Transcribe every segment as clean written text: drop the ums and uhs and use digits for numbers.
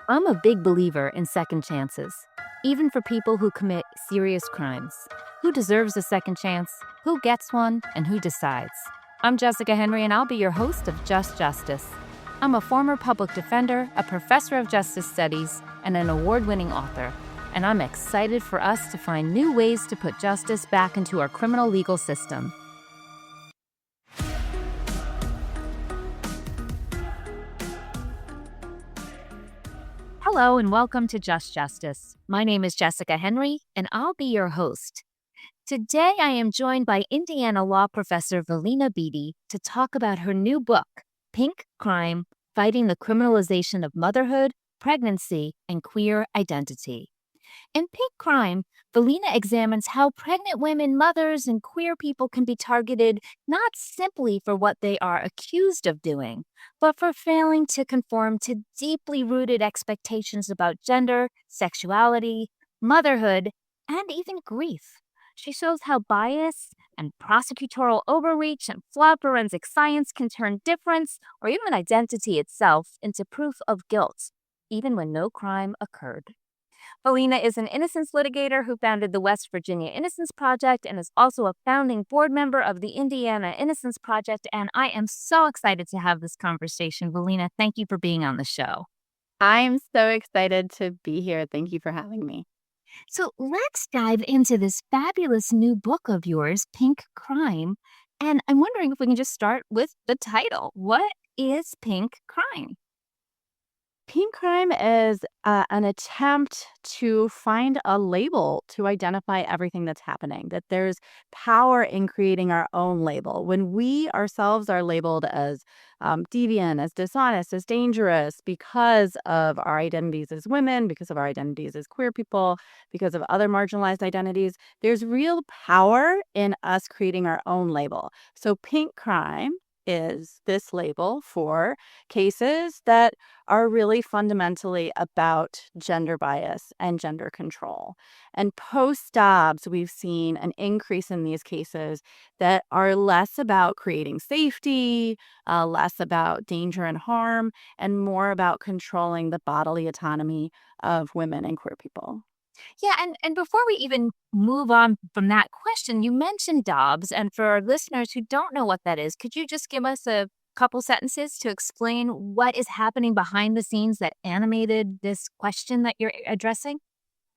I'm a big believer in second chances, even for people who commit serious crimes. Who deserves a second chance? Who gets one? And who decides? I'm Jessica Henry, and I'll be your host of Just Justice. I'm a former public defender, a professor of justice studies, and an award-winning author. And I'm excited for us to find new ways to put justice back into our criminal legal system. Hello and welcome to Just Justice. My name is Jessica Henry, and I'll be your host. Today, I am joined by Indiana law professor Valena Beety to talk about her new book, Pink Crime: Fighting the Criminalization of Motherhood, Pregnancy, and Queer Identity. In Pink Crime, Valena examines how pregnant women, mothers, and queer people can be targeted not simply for what they are accused of doing, but for failing to conform to deeply rooted expectations about gender, sexuality, motherhood, and even grief. She shows how bias and prosecutorial overreach and flawed forensic science can turn difference or even identity itself into proof of guilt, even when no crime occurred. Valena is an innocence litigator who founded the West Virginia Innocence Project and is also a founding board member of the Indiana Innocence Project. And I am so excited to have this conversation. Valena, thank you for being on the show. I'm so excited to be here. Thank you for having me. So let's dive into this fabulous new book of yours, Pink Crime. And I'm wondering if we can just start with the title. What is Pink Crime? Pink crime is an attempt to find a label to identify everything that's happening, that there's power in creating our own label. When we ourselves are labeled as deviant, as dishonest, as dangerous because of our identities as women, because of our identities as queer people, because of other marginalized identities, there's real power in us creating our own label. So pink crime is this label for cases that are really fundamentally about gender bias and gender control. And post Dobbs, we've seen an increase in these cases that are less about creating safety, less about danger and harm, and more about controlling the bodily autonomy of women and queer people. Yeah, and before we even move on from that question, you mentioned Dobbs, and for our listeners who don't know what that is, could you just give us a couple sentences to explain what is happening behind the scenes that animated this question that you're addressing?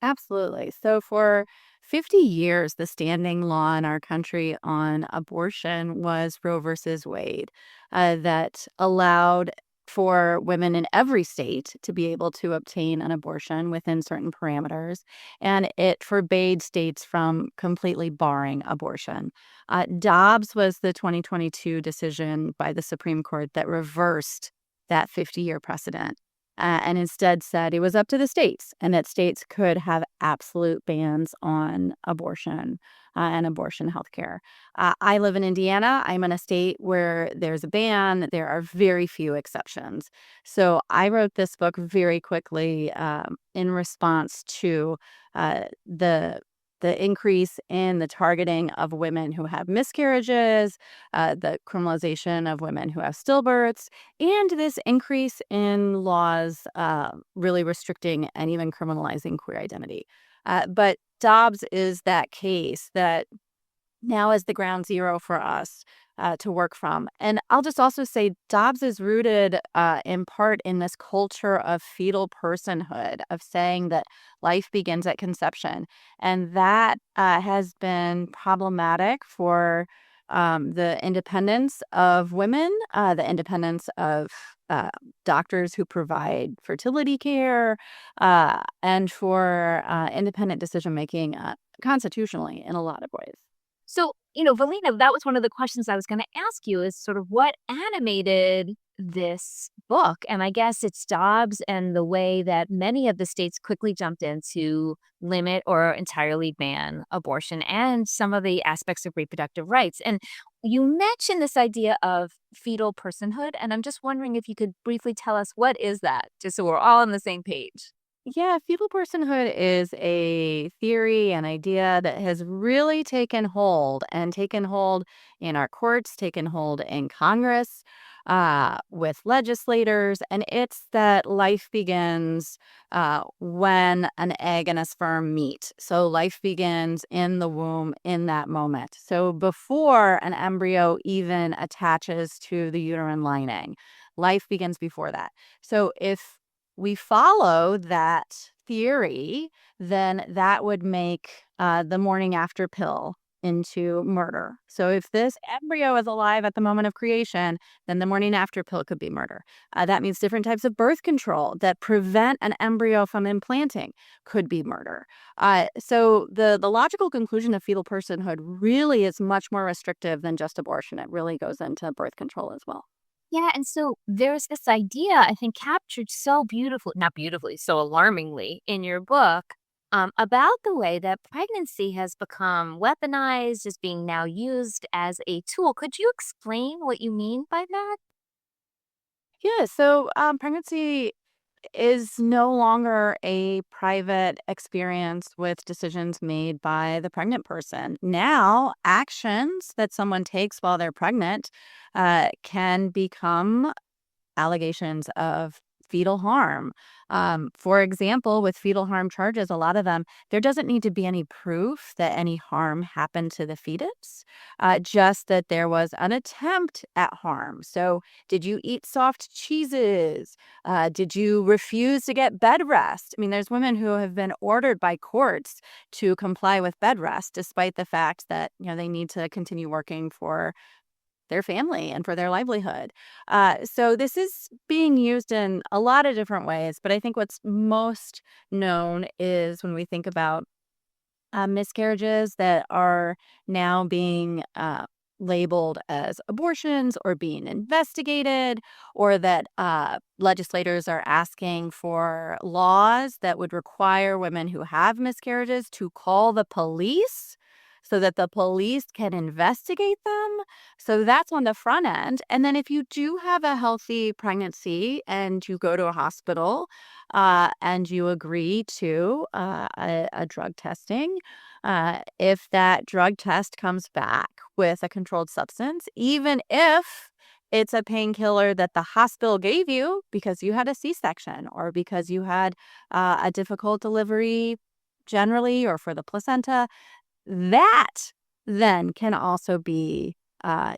Absolutely. So, for 50 years, the standing law in our country on abortion was Roe versus Wade, that allowed for women in every state to be able to obtain an abortion within certain parameters. And it forbade states from completely barring abortion. Dobbs was the 2022 decision by the Supreme Court that reversed that 50-year precedent and instead said it was up to the states and that states could have absolute bans on abortion and abortion health care. I live in Indiana. I'm in a state where there's a ban. There are very few exceptions. So I wrote this book very quickly in response to the increase in the targeting of women who have miscarriages, the criminalization of women who have stillbirths, and this increase in laws really restricting and even criminalizing queer identity. But Dobbs is that case that now is the ground zero for us to work from. And I'll just also say Dobbs is rooted in part in this culture of fetal personhood, of saying that life begins at conception. And that has been problematic for the independence of women, the independence of doctors who provide fertility care, and for independent decision making constitutionally in a lot of ways. So, Valena, that was one of the questions I was going to ask you is sort of what animated this book? And I guess it's Dobbs and the way that many of the states quickly jumped in to limit or entirely ban abortion and some of the aspects of reproductive rights. And you mentioned this idea of fetal personhood, and I'm just wondering if you could briefly tell us what is that, just so we're all on the same page. Yeah, fetal personhood is a theory, an idea that has really taken hold in our courts, taken hold in Congress. with legislators, and it's that life begins when an egg and a sperm meet. So life begins in the womb in that moment. So before an embryo even attaches to the uterine lining, life begins before that. So if we follow that theory, then that would make the morning after pill into murder. So if this embryo is alive at the moment of creation, then the morning after pill could be murder. That means different types of birth control that prevent an embryo from implanting could be murder. So the logical conclusion of fetal personhood really is much more restrictive than just abortion. It really goes into birth control as well. Yeah, and so there's this idea, I think, captured so beautifully, not beautifully, so alarmingly in your book, about the way that pregnancy has become weaponized, is being now used as a tool. Could you explain what you mean by that? Yeah, so pregnancy is no longer a private experience with decisions made by the pregnant person. Now, actions that someone takes while they're pregnant can become allegations of fetal harm. For example, with fetal harm charges, a lot of them, there doesn't need to be any proof that any harm happened to the fetus, just that there was an attempt at harm. So, did you eat soft cheeses? Did you refuse to get bed rest? I mean, there's women who have been ordered by courts to comply with bed rest, despite the fact that they need to continue working for their family and for their livelihood. So this is being used in a lot of different ways, but I think what's most known is when we think about miscarriages that are now being labeled as abortions or being investigated, or that legislators are asking for laws that would require women who have miscarriages to call the police so that the police can investigate them. So that's on the front end. And then if you do have a healthy pregnancy and you go to a hospital and you agree to a drug testing, if that drug test comes back with a controlled substance, even if it's a painkiller that the hospital gave you because you had a C-section or because you had a difficult delivery generally or for the placenta, that then can also be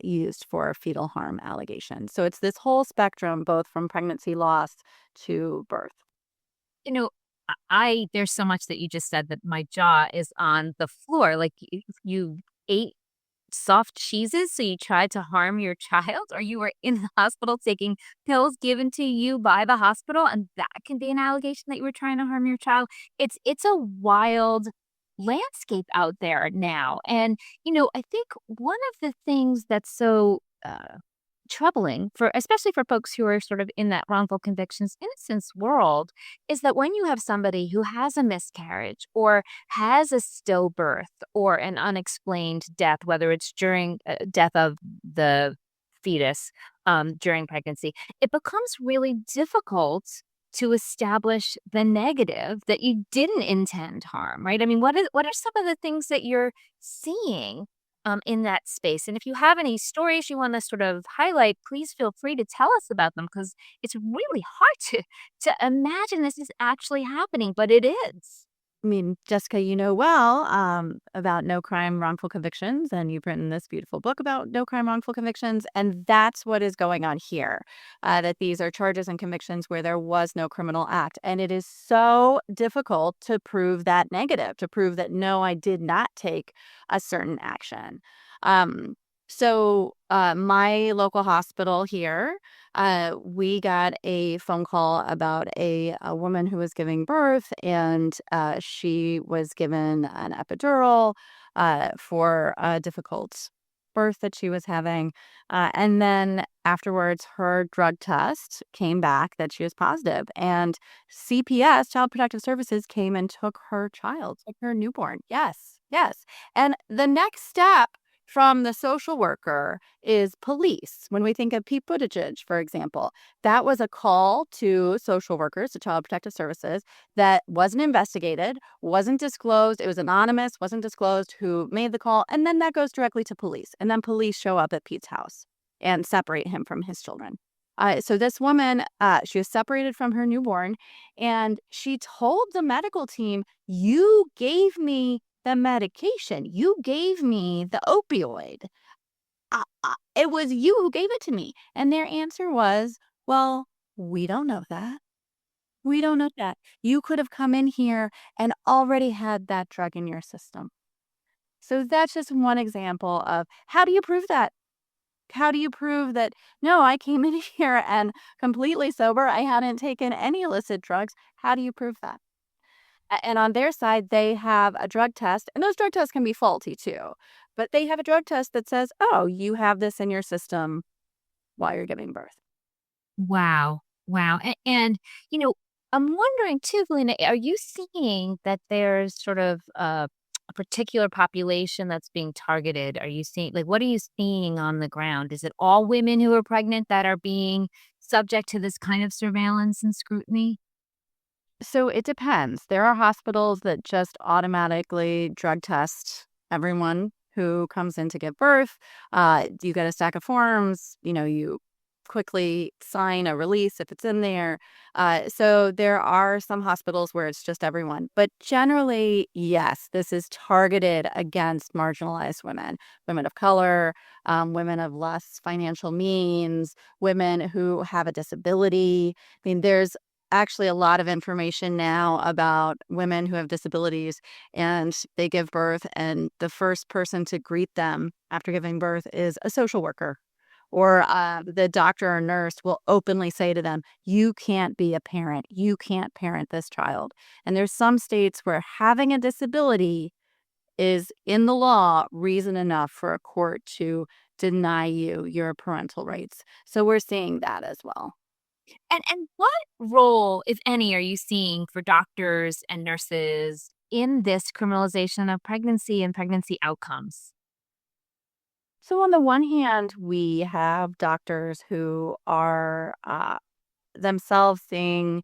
used for fetal harm allegations. So it's this whole spectrum, both from pregnancy loss to birth. You know, there's so much that you just said that my jaw is on the floor. Like you ate soft cheeses, so you tried to harm your child, or you were in the hospital taking pills given to you by the hospital, and that can be an allegation that you were trying to harm your child. It's a wild landscape out there now. And I think one of the things that's so troubling, for especially for folks who are sort of in that wrongful convictions innocence world, is that when you have somebody who has a miscarriage or has a stillbirth or an unexplained death, whether it's during death of the fetus during pregnancy, it becomes really difficult to establish the negative that you didn't intend harm, right? I mean, what are some of the things that you're seeing in that space? And if you have any stories you want to sort of highlight, please feel free to tell us about them, because it's really hard to imagine this is actually happening, but it is. I mean, Jessica, you know well about no crime wrongful convictions, and you've written this beautiful book about no crime wrongful convictions. And that's what is going on here, that these are charges and convictions where there was no criminal act. And it is so difficult to prove that negative, to prove that, no, I did not take a certain action. Um, so my local hospital here, we got a phone call about a woman who was giving birth, and she was given an epidural for a difficult birth that she was having. And then afterwards, her drug test came back that she was positive, and CPS, Child Protective Services, came and took her child, took her newborn. Yes, yes. And the next step from the social worker is police. When we think of Pete Buttigieg, for example, that was a call to social workers, to Child Protective Services, that wasn't investigated, wasn't disclosed. It was anonymous, wasn't disclosed who made the call. And then that goes directly to police. And then police show up at Pete's house. and separate him from his children. So this woman, she was separated from her newborn, and she told the medical team, "You gave me the medication. You gave me the opioid. It was you who gave it to me." And their answer was, "Well, we don't know that. We don't know that. You could have come in here and already had that drug in your system." So that's just one example of how do you prove that? How do you prove that, no, I came in here and completely sober. I hadn't taken any illicit drugs. How do you prove that? And on their side, they have a drug test, and those drug tests can be faulty too. But they have a drug test that says, oh, you have this in your system while you're giving birth. Wow. Wow. And, you know, I'm wondering too, Valena, are you seeing that there's sort of a particular population that's being targeted? Are you seeing, like, what are you seeing on the ground? Is it all women who are pregnant that are being subject to this kind of surveillance and scrutiny? So it depends. There are hospitals that just automatically drug test everyone who comes in to give birth. You get a stack of forms, you quickly sign a release if it's in there. So there are some hospitals where it's just everyone. But generally, yes, this is targeted against marginalized women, women of color, women of less financial means, women who have a disability. I mean, there's actually a lot of information now about women who have disabilities and they give birth, and the first person to greet them after giving birth is a social worker, or the doctor or nurse will openly say to them, "You can't be a parent. You can't parent this child." And there's some states where having a disability is in the law reason enough for a court to deny you your parental rights. So we're seeing that as well. And what role, if any, are you seeing for doctors and nurses in this criminalization of pregnancy and pregnancy outcomes? So, on the one hand, we have doctors who are themselves seeing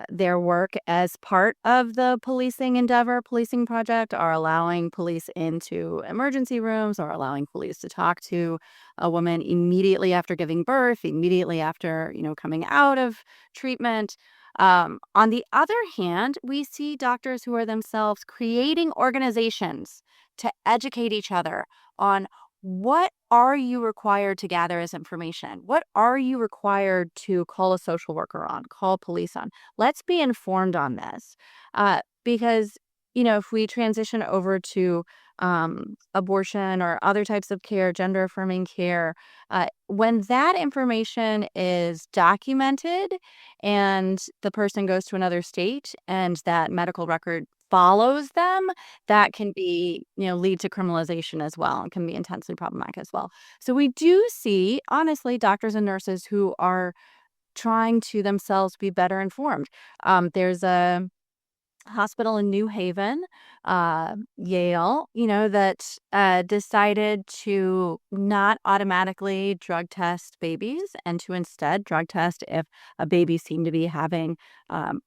their work as part of the policing endeavor, policing project, are allowing police into emergency rooms or allowing police to talk to a woman immediately after giving birth, immediately after, coming out of treatment. On the other hand, we see doctors who are themselves creating organizations to educate each other on what are you required to gather as information? What are you required to call a social worker on, call police on? Let's be informed on this. Because, if we transition over to abortion or other types of care, gender affirming care, when that information is documented and the person goes to another state and that medical record follows them, that can be, lead to criminalization as well and can be intensely problematic as well. So we do see, honestly, doctors and nurses who are trying to themselves be better informed. There's a hospital in New Haven, Yale, that decided to not automatically drug test babies and to instead drug test if a baby seemed to be having um,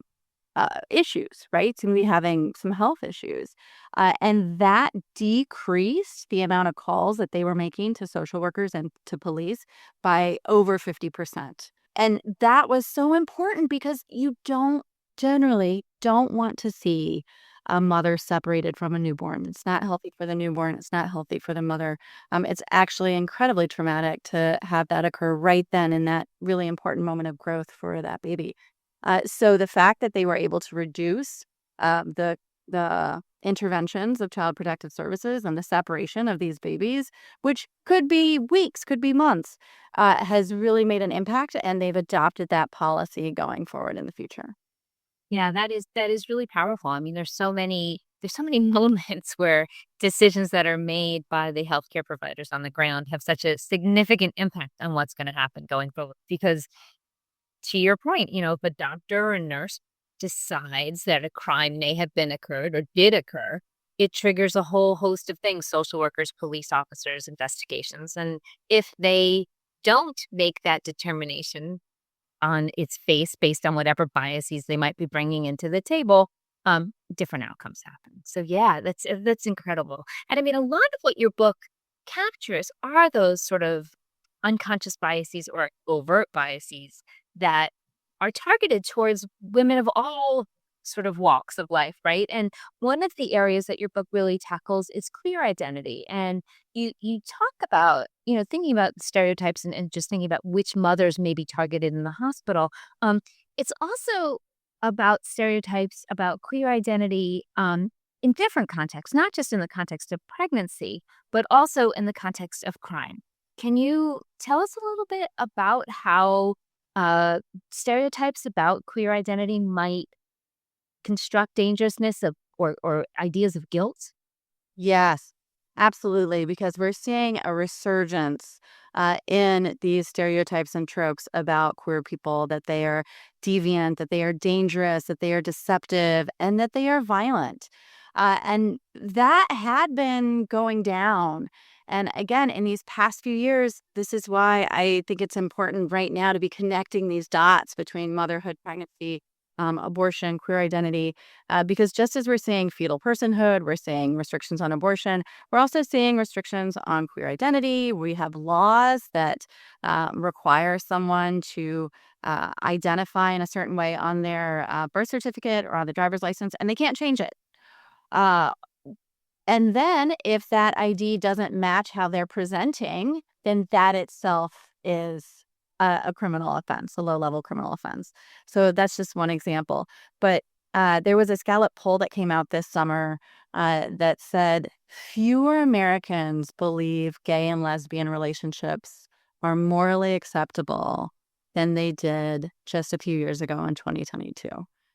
issues, right? Seem to be having some health issues. And that decreased the amount of calls that they were making to social workers and to police by over 50%. And that was so important because you generally don't want to see a mother separated from a newborn. It's not healthy for the newborn. It's not healthy for the mother. It's actually incredibly traumatic to have that occur right then in that really important moment of growth for that baby. So the fact that they were able to reduce the interventions of Child Protective Services and the separation of these babies, which could be weeks, could be months, has really made an impact, and they've adopted that policy going forward in the future. Yeah, that is really powerful. I mean, there's so many moments where decisions that are made by the healthcare providers on the ground have such a significant impact on what's going to happen going forward. Because to your point, if a doctor or nurse decides that a crime may have been occurred or did occur, it triggers a whole host of things: social workers, police officers, investigations. And if they don't make that determination on its face based on whatever biases they might be bringing into the table, different outcomes happen. So yeah, that's incredible. And I mean, a lot of what your book captures are those sort of unconscious biases or overt biases that are targeted towards women of all sort of walks of life, right? And one of the areas that your book really tackles is queer identity. And you talk about, thinking about stereotypes and just thinking about which mothers may be targeted in the hospital. Um, it's also about stereotypes about queer identity in different contexts, not just in the context of pregnancy, but also in the context of crime. Can you tell us a little bit about how uh, stereotypes about queer identity might construct dangerousness or ideas of guilt? Yes, absolutely. Because we're seeing a resurgence in these stereotypes and tropes about queer people, that they are deviant, that they are dangerous, that they are deceptive, and that they are violent. And that had been going down. And again, in these past few years, this is why I think it's important right now to be connecting these dots between motherhood, pregnancy, abortion, queer identity, because just as we're seeing fetal personhood, we're seeing restrictions on abortion, we're also seeing restrictions on queer identity. We have laws that require someone to identify in a certain way on their birth certificate or on the driver's license, and they can't change it. Uh, and then if that ID doesn't match how they're presenting, then that itself is a criminal offense, a low-level criminal offense. So that's just one example. But there was a Gallup poll that came out this summer that said fewer Americans believe gay and lesbian relationships are morally acceptable than they did just a few years ago in 2022.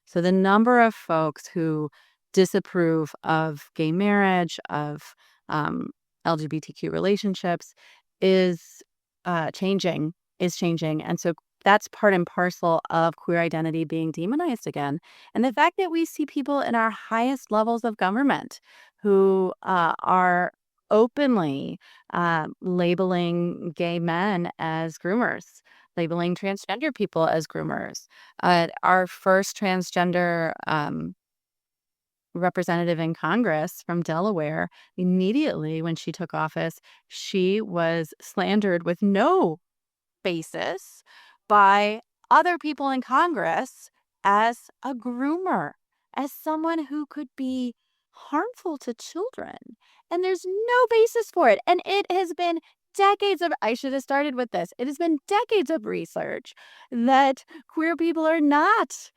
So the number of folks who disapprove of gay marriage, of um, LGBTQ relationships is changing, is changing. And so that's part and parcel of queer identity being demonized again. And the fact that we see people in our highest levels of government who are openly labeling gay men as groomers, labeling transgender people as groomers. Our first transgender representative in Congress from Delaware, immediately when she took office, she was slandered with no basis by other people in Congress as a groomer, as someone who could be harmful to children. And there's no basis for it. And it has been decades of, I should have started with this. It has been decades of research that queer people are not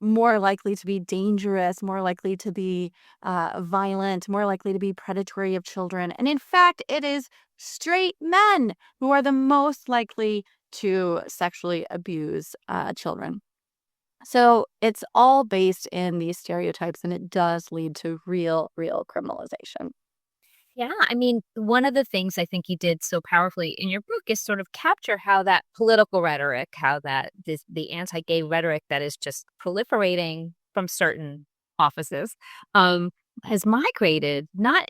more likely to be dangerous, more likely to be violent, more likely to be predatory of children. And in fact, it is straight men who are the most likely to sexually abuse children. So it's all based in these stereotypes, and it does lead to real criminalization. Yeah, I mean, one of the things I think you did so powerfully in your book is sort of capture how that political rhetoric, how the anti-gay rhetoric that is just proliferating from certain offices, um, has migrated not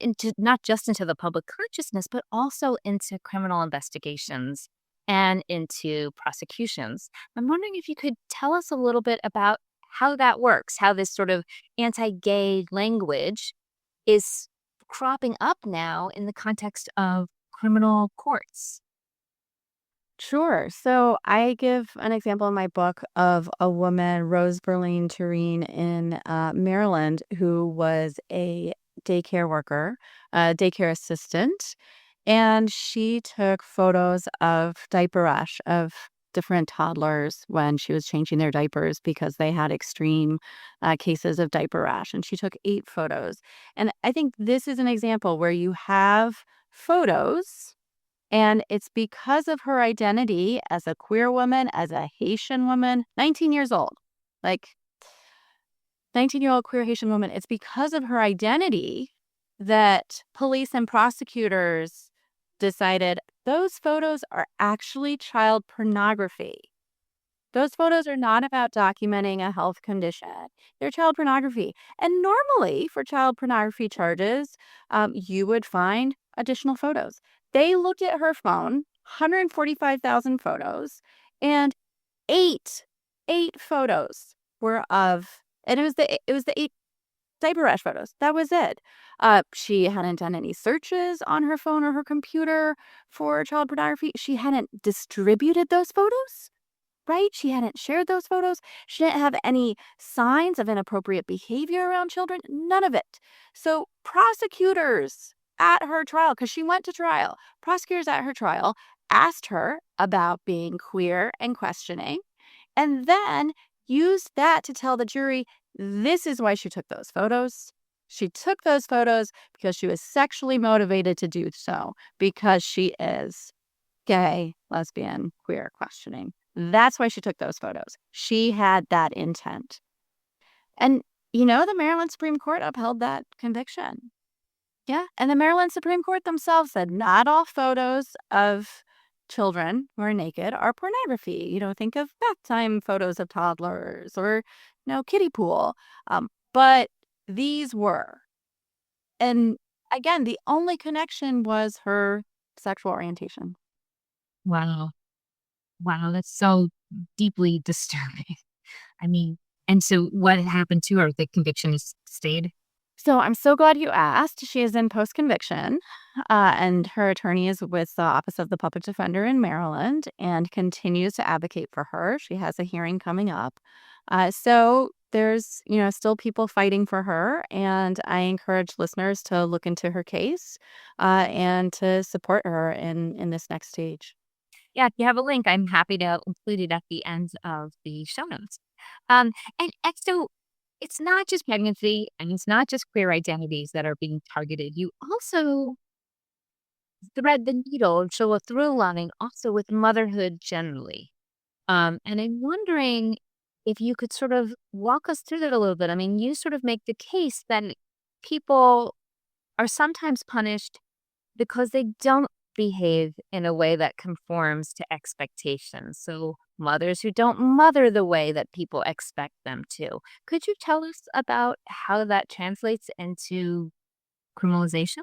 just into the public consciousness, but also into criminal investigations and into prosecutions. I'm wondering if you could tell us a little bit about how that works, how this sort of anti-gay language is cropping up now in the context of criminal courts. Sure. So I give an example in my book of a woman, Rose Berlin Tureen in Maryland, who was a daycare worker, a daycare assistant, and she took photos of diaper rash of different toddlers when she was changing their diapers because they had extreme cases of diaper rash. And she took 8 photos. And I think this is an example where you have photos, and it's because of her identity as a queer woman, as a Haitian woman, 19 years old, like 19-year-old queer Haitian woman. It's because of her identity that police and prosecutors decided those photos are actually child pornography. Those photos are not about documenting a health condition. They're child pornography. And normally, for child pornography charges, you would find additional photos. They looked at her phone, 145,000 photos, and eight, 8 photos were of, and it was the 8 diaper rash photos. That was it. She hadn't done any searches on her phone or her computer for child pornography. She hadn't distributed those photos, right? She hadn't shared those photos. She didn't have any signs of inappropriate behavior around children. None of it. So prosecutors at her trial, because she went to trial, prosecutors at her trial asked her about being queer and questioning, and then used that to tell the jury this is why she took those photos. She took those photos because she was sexually motivated to do so, because she is gay, lesbian, queer, questioning. That's why she took those photos. She had that intent. And, the Maryland Supreme Court upheld that conviction. Yeah. And the Maryland Supreme Court themselves said not all photos of children who are naked are pornography. Think of bath time photos of toddlers or, kiddie pool. But these were. And again, the only connection was her sexual orientation. Wow. Wow, that's so deeply disturbing. I mean, and so what happened to her? The conviction is stayed? So I'm so glad you asked. She is in post conviction, and her attorney is with the Office of the Public Defender in Maryland and continues to advocate for her. She has a hearing coming up. So there's, still people fighting for her. And I encourage listeners to look into her case and to support her in this next stage. Yeah, if you have a link, I'm happy to include it at the end of the show notes. Um, and so it's not just pregnancy and it's not just queer identities that are being targeted. You also thread the needle and show a through line also with motherhood generally. And I'm wondering if you could sort of walk us through that a little bit. I mean, you sort of make the case that people are sometimes punished because they don't behave in a way that conforms to expectations. So, mothers who don't mother the way that people expect them to. Could you tell us about how that translates into criminalization?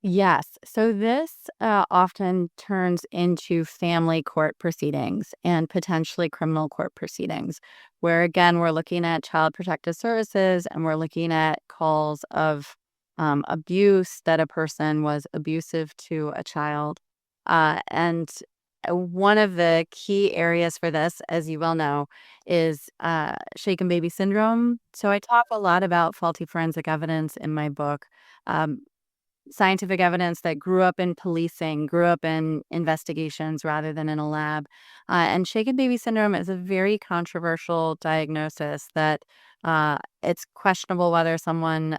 Yes. So this often turns into family court proceedings and potentially criminal court proceedings, where again, we're looking at child protective services and we're looking at calls of abuse, that a person was abusive to a child. And one of the key areas for this, as you well know, is shaken baby syndrome. So I talk a lot about faulty forensic evidence in my book. Um, Scientific evidence that grew up in policing, grew up in investigations rather than in a lab. And shaken baby syndrome is a very controversial diagnosis that it's questionable whether someone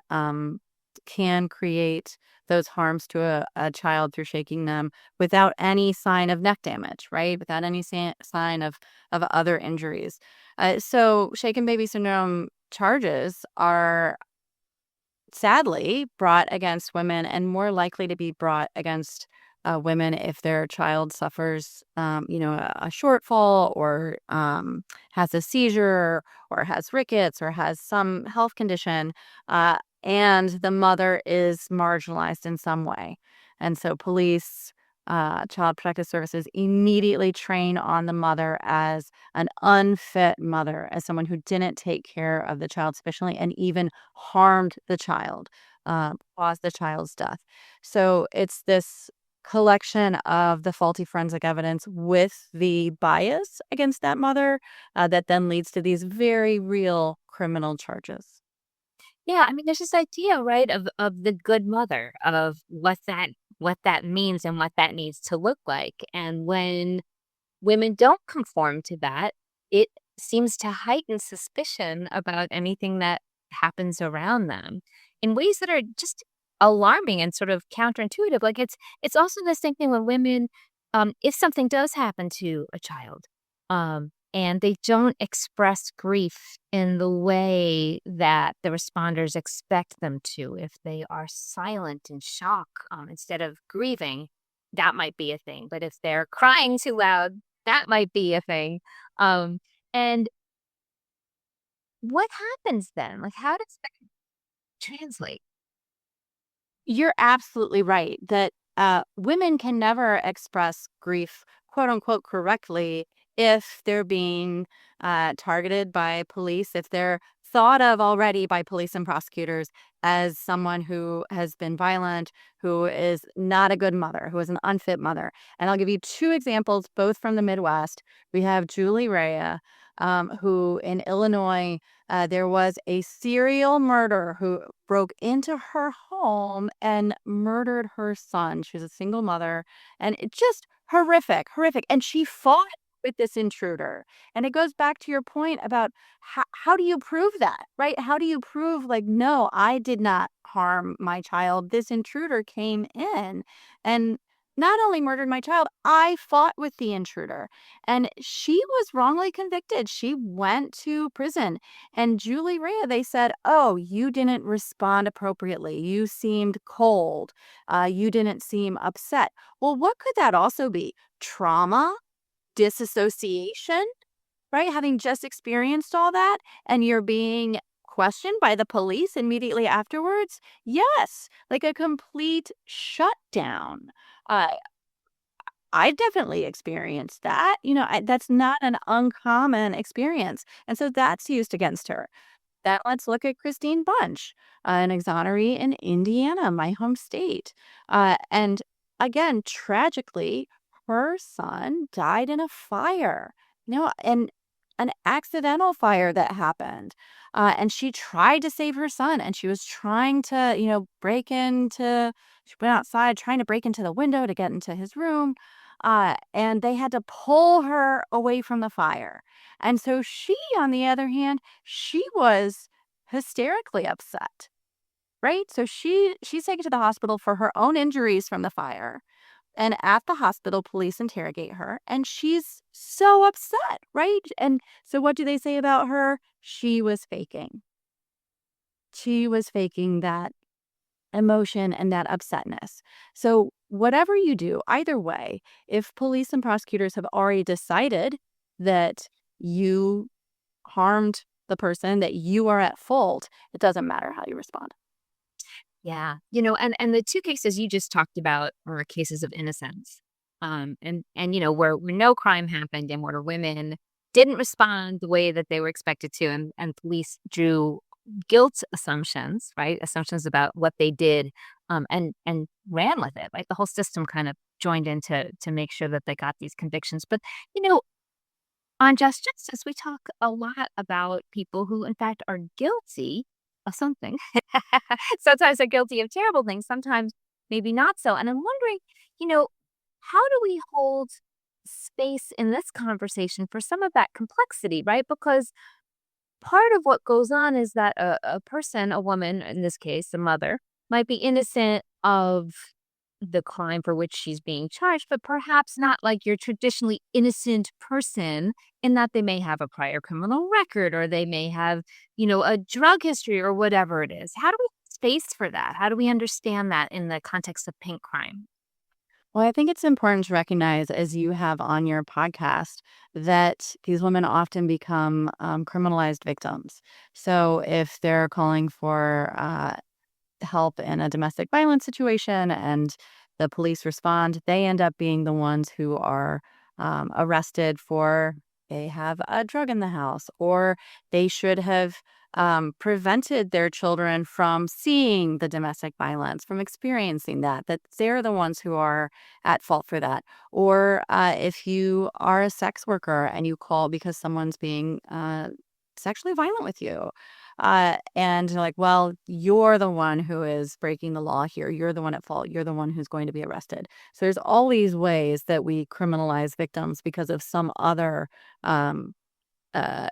can create those harms to a child through shaking them without any sign of neck damage, right? Without any sign of other injuries. So shaken baby syndrome charges are sadly brought against women and more likely to be brought against women if their child suffers, a shortfall or has a seizure or has rickets or has some health condition, and the mother is marginalized in some way. And so police, child protective services immediately train on the mother as an unfit mother, as someone who didn't take care of the child sufficiently and even harmed the child, caused the child's death. So it's this collection of the faulty forensic evidence with the bias against that mother that then leads to these very real criminal charges. Yeah, I mean, there's this idea, right, of the good mother, of what that means and what that needs to look like. And when women don't conform to that, it seems to heighten suspicion about anything that happens around them in ways that are just alarming and sort of counterintuitive. Like it's also the same thing when women, if something does happen to a child, and they don't express grief in the way that the responders expect them to. If they are silent in shock instead of grieving, that might be a thing. But if they're crying too loud, that might be a thing. Um, and what happens then? Like, how does that translate? You're absolutely right that women can never express grief, quote unquote, correctly if they're being targeted by police, if they're thought of already by police and prosecutors as someone who has been violent, who is not a good mother, who is an unfit mother. And I'll give you two examples, both from the Midwest. We have Julie Rhea, who in Illinois, there was a serial murderer who broke into her home and murdered her son. She was a single mother, and it just horrific, horrific. And she fought with this intruder. And it goes back to your point about how do you prove that, right? How do you prove, like, no, I did not harm my child. This intruder came in and not only murdered my child, I fought with the intruder. And she was wrongly convicted. She went to prison. And Julie Rhea, they said, oh, you didn't respond appropriately. You seemed cold. You didn't seem upset. Well, what could that also be? Trauma? Disassociation, right? Having just experienced all that and you're being questioned by the police immediately afterwards. Yes, like a complete shutdown. Uh, I definitely experienced that. That's not an uncommon experience. And so that's used against her. Then let's look at Christine Bunch, an exoneree in Indiana, my home state. And again, tragically, her son died in a fire, and an accidental fire that happened. And she tried to save her son, and she was trying to, she went outside trying to break into the window to get into his room. And they had to pull her away from the fire. And so she, on the other hand, she was hysterically upset, right? So she's taken to the hospital for her own injuries from the fire. And at the hospital, police interrogate her, and she's so upset, right? And so what do they say about her? She was faking. She was faking that emotion and that upsetness. So whatever you do, either way, if police and prosecutors have already decided that you harmed the person, that you are at fault, it doesn't matter how you respond. Yeah. And the two cases you just talked about are cases of innocence. Where no crime happened and where women didn't respond the way that they were expected to, and police drew guilt assumptions, right? Assumptions about what they did, and ran with it. Like the whole system kind of joined in to make sure that they got these convictions. But you know, on Just Justice, we talk a lot about people who, in fact, are guilty of something. Sometimes they're guilty of terrible things, sometimes maybe not so. And I'm wondering, you know, how do we hold space in this conversation for some of that complexity, right? Because part of what goes on is that a person, a woman, in this case, a mother, might be innocent of the crime for which she's being charged, but perhaps not like your traditionally innocent person in that they may have a prior criminal record or they may have, a drug history or whatever it is. How do we space for that? How do we understand that in the context of pink crime? Well, I think it's important to recognize, as you have on your podcast, that these women often become criminalized victims. So if they're calling for help in a domestic violence situation and the police respond, they end up being the ones who are arrested for they have a drug in the house, or they should have prevented their children from seeing the domestic violence, from experiencing that they're the ones who are at fault for that. Or if you are a sex worker and you call because someone's being sexually violent with you, and you're like, well, you're the one who is breaking the law here. You're the one at fault. You're the one who's going to be arrested. So there's all these ways that we criminalize victims because of some other um,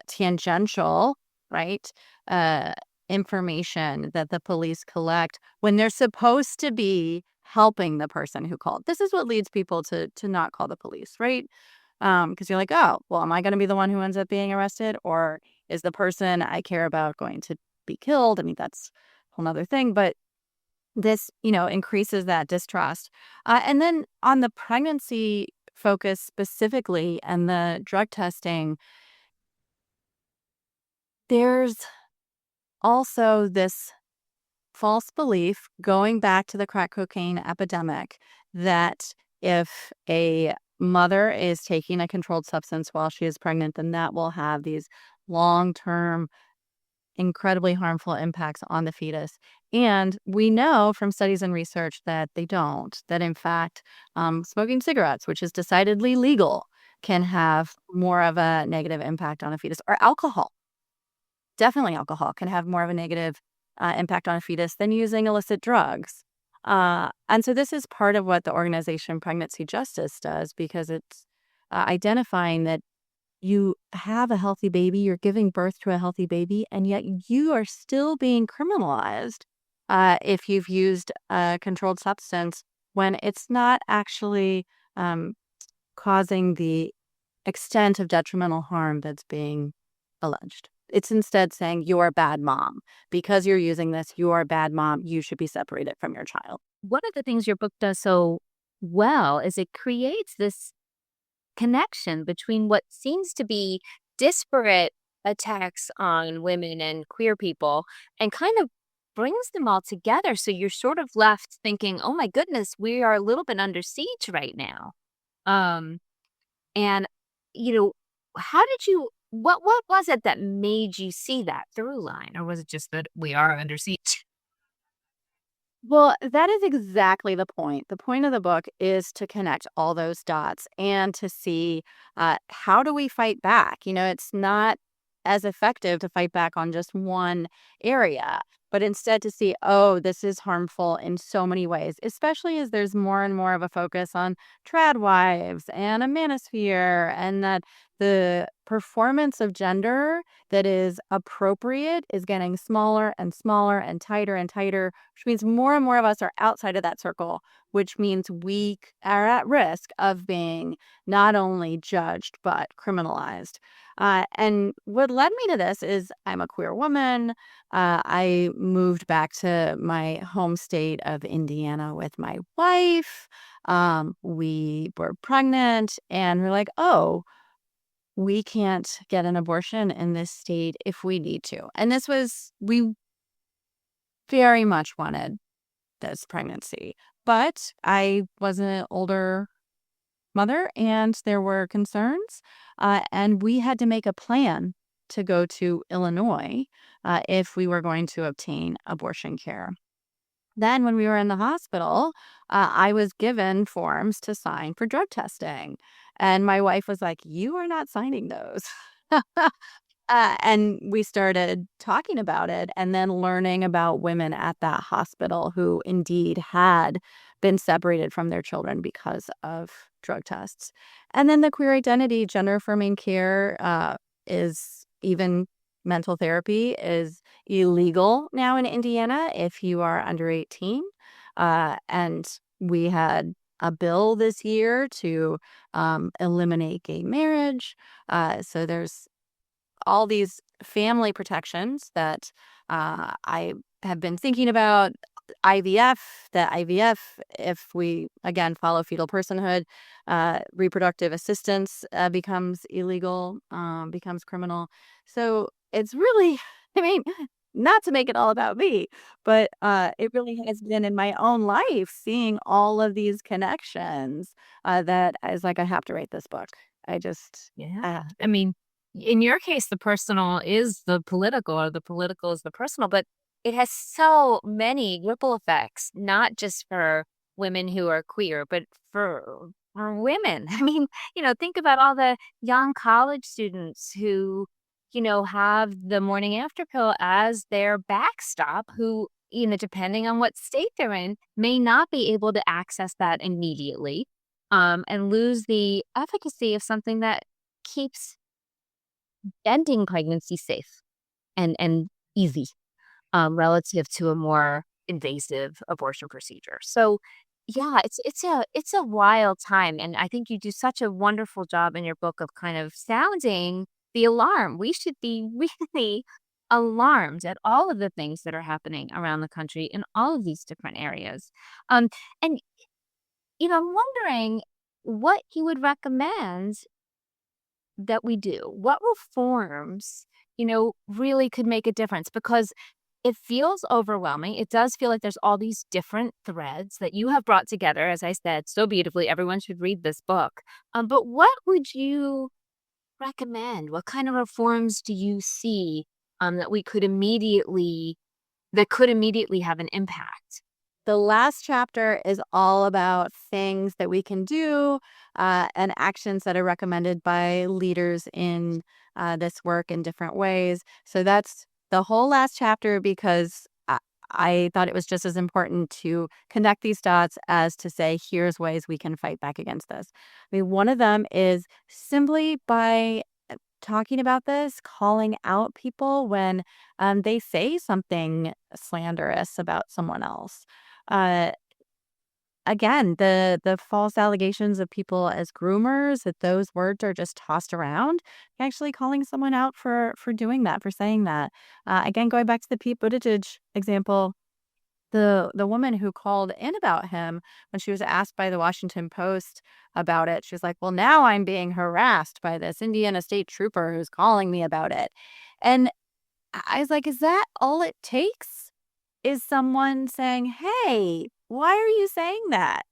tangential, right, uh, information that the police collect when they're supposed to be helping the person who called. This is what leads people to not call the police, right? Because you're like, oh, well, am I going to be the one who ends up being arrested, or is the person I care about going to be killed? I mean, that's a whole nother thing, but this, increases that distrust. And then on the pregnancy focus specifically and the drug testing, there's also this false belief going back to the crack cocaine epidemic that if a mother is taking a controlled substance while she is pregnant, then that will have these long-term incredibly harmful impacts on the fetus. And we know from studies and research that they don't, that in fact, smoking cigarettes, which is decidedly legal, can have more of a negative impact on a fetus, or alcohol. Definitely alcohol can have more of a negative impact on a fetus than using illicit drugs. And so this is part of what the organization Pregnancy Justice does, because it's identifying that you have a healthy baby, you're giving birth to a healthy baby, and yet you are still being criminalized if you've used a controlled substance when it's not actually um, causing the extent of detrimental harm that's being alleged. It's instead saying you're a bad mom. Because you're using this, you're a bad mom. You should be separated from your child. One of the things your book does so well is it creates this connection between what seems to be disparate attacks on women and queer people and kind of brings them all together. So you're sort of left thinking, oh my goodness, we are a little bit under siege right now. Um, and, you know, how did you, what was it that made you see that through line? Or was it just that we are under siege? Well, that is exactly the point. The point of the book is to connect all those dots and to see how do we fight back. It's not as effective to fight back on just one area, but instead to see, oh, this is harmful in so many ways, especially as there's more and more of a focus on trad wives and a manosphere, and that the performance of gender that is appropriate is getting smaller and smaller and tighter, which means more and more of us are outside of that circle, which means we are at risk of being not only judged, but criminalized. And what led me to this is I'm a queer woman. I moved back to my home state of Indiana with my wife. We were pregnant, and we're like, oh, we can't get an abortion in this state if we need to. And we very much wanted this pregnancy. But I was an older mother and there were concerns. And we had to make a plan to go to Illinois if we were going to obtain abortion care. Then, when we were in the hospital, I was given forms to sign for drug testing. And my wife was like, "You are not signing those." And we started talking about it and then learning about women at that hospital who indeed had been separated from their children because of drug tests. And then the queer identity, gender affirming care is even mental therapy is illegal now in Indiana if you are under 18. And we had a bill this year to eliminate gay marriage. So there's all these family protections that I have been thinking about. IVF, if we again follow fetal personhood, reproductive assistance becomes illegal, becomes criminal. So it's really, I mean, not to make it all about me, but it really has been in my own life seeing all of these connections that I was like, I have to write this book. I Yeah. have I mean, in your case, the personal is the political or the political is the personal, but it has so many ripple effects, not just for women who are queer, but for women. I mean, think about all the young college students who, have the morning after pill as their backstop, who, depending on what state they're in, may not be able to access that immediately and lose the efficacy of something that keeps ending pregnancy safe and easy relative to a more invasive abortion procedure. So, yeah, it's a wild time, and I think you do such a wonderful job in your book of kind of sounding the alarm. We should be really alarmed at all of the things that are happening around the country in all of these different areas. And I'm wondering what you would recommend that we do. What reforms, really could make a difference? Because it feels overwhelming. It does feel like there's all these different threads that you have brought together, as I said, so beautifully. Everyone should read this book. But what would you recommend? What kind of reforms do you see that we could immediately that could immediately have an impact? The last chapter is all about things that we can do and actions that are recommended by leaders in this work in different ways. So that's the whole last chapter because I thought it was just as important to connect these dots as to say, here's ways we can fight back against this. I mean, one of them is simply by talking about this, calling out people when they say something slanderous about someone else. Uh, Again, the false allegations of people as groomers, that those words are just tossed around. Actually calling someone out for doing that, for saying that. Again, going back to the Pete Buttigieg example, the woman who called in about him when she was asked by the Washington Post about it, she was like, "Well, now I'm being harassed by this Indiana state trooper who's calling me about it." And I was like, "Is that all it takes? Is someone saying, 'Hey, why are you saying that?'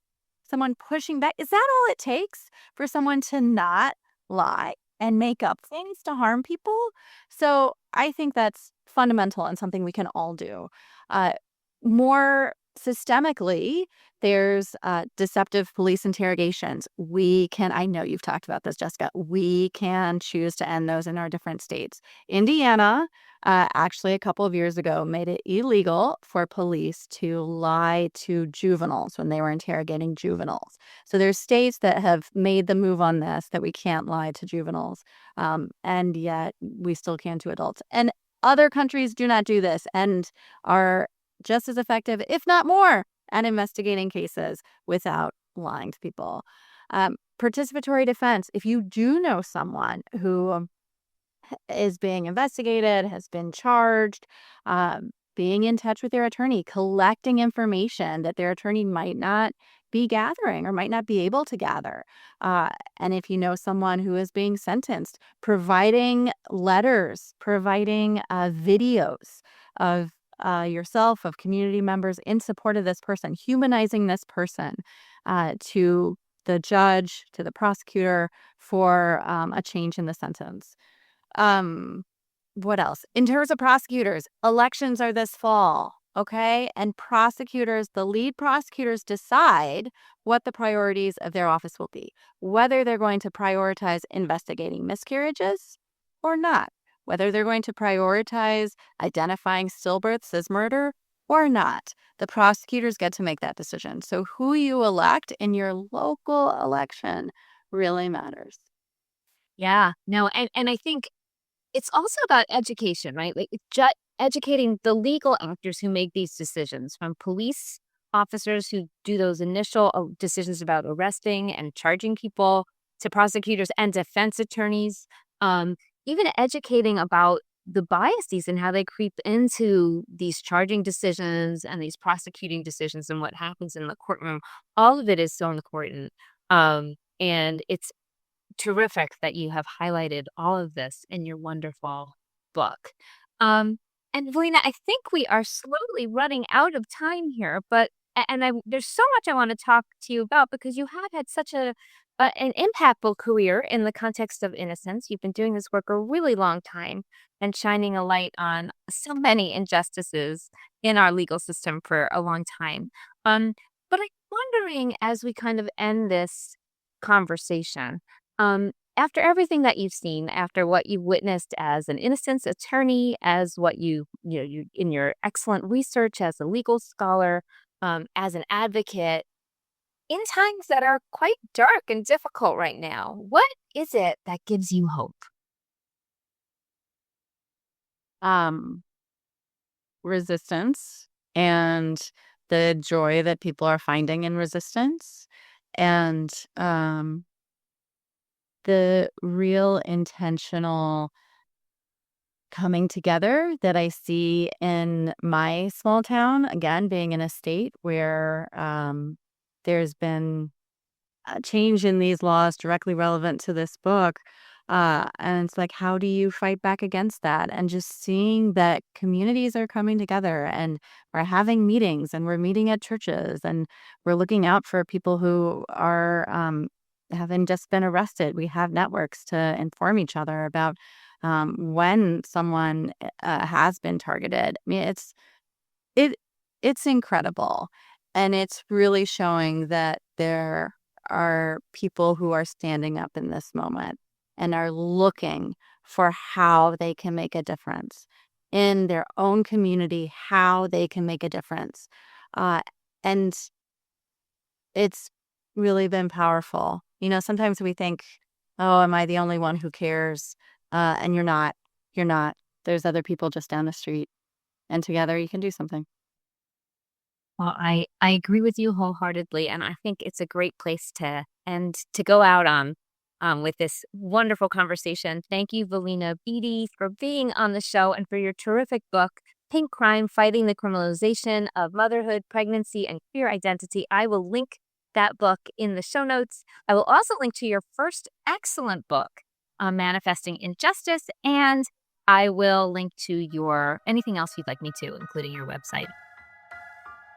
Someone pushing back. Is that all it takes for someone to not lie and make up things to harm people?" So I think that's fundamental and something we can all do. Uh, More systemically, there's deceptive police interrogations. I know you've talked about this, Jessica. We can choose to end those in our different states. Indiana, actually, a couple of years ago, made it illegal for police to lie to juveniles when they were interrogating juveniles. So there's states that have made the move on this, that we can't lie to juveniles, and yet we still can to adults. And other countries do not do this and are just as effective, if not more, at investigating cases without lying to people. Participatory defense. If you do know someone who is being investigated, has been charged, being in touch with their attorney, collecting information that their attorney might not be gathering or might not be able to gather. And if you know someone who is being sentenced, providing letters, providing videos of yourself, of community members in support of this person, humanizing this person to the judge, to the prosecutor for a change in the sentence. Um, what else? In terms of prosecutors, elections are this fall, okay? And prosecutors, the lead prosecutors decide what the priorities of their office will be, whether they're going to prioritize investigating miscarriages or not, whether they're going to prioritize identifying stillbirths as murder or not. The prosecutors get to make that decision. So who you elect in your local election really matters. Yeah, no, and I think it's also about education, right? Like educating the legal actors who make these decisions, from police officers who do those initial decisions about arresting and charging people, to prosecutors and defense attorneys. Um, Even educating about the biases and how they creep into these charging decisions and these prosecuting decisions and what happens in the courtroom. All of it is so important. And it's terrific that you have highlighted all of this in your wonderful book. Um, and Valena, I think we are slowly running out of time here, but there's so much I want to talk to you about because you have had such an impactful career in the context of innocence. You've been doing this work a really long time and shining a light on so many injustices in our legal system for a long time. But I'm wondering, as we kind of end this conversation, after everything that you've seen, after what you've witnessed as an innocence attorney, as what you in your excellent research as a legal scholar, as an advocate, in times that are quite dark and difficult right now, what is it that gives you hope? Um, Resistance and the joy that people are finding in resistance and the real intentional coming together that I see in my small town, again, being in a state where there's been a change in these laws directly relevant to this book. And it's like, how do you fight back against that? And just seeing that communities are coming together and we're having meetings and we're meeting at churches and we're looking out for people who are having just been arrested. We have networks to inform each other about when someone has been targeted. I mean, it it's incredible, and it's really showing that there are people who are standing up in this moment and are looking for how they can make a difference in their own community, how they can make a difference. Uh, and it's really been powerful. Sometimes we think, oh, am I the only one who cares? And you're not. You're not. There's other people just down the street, and together you can do something. Well, I agree with you wholeheartedly, and I think it's a great place to end to go out on with this wonderful conversation. Thank you, Valena Beety, for being on the show and for your terrific book, Pink Crime: Fighting the Criminalization of Motherhood, Pregnancy, and Queer Identity. I will link that book in the show notes. I will also link to your first excellent book, Manifesting Injustice, and I will link to your anything else you'd like me to, including your website.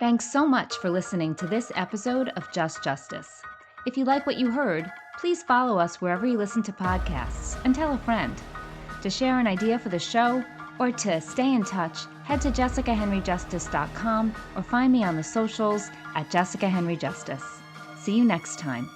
Thanks so much for listening to this episode of Just Justice. If you like what you heard, please follow us wherever you listen to podcasts and tell a friend. To share an idea for the show or to stay in touch, head to jessicahenryjustice.com or find me on the socials at Jessica Henry Justice. See you next time.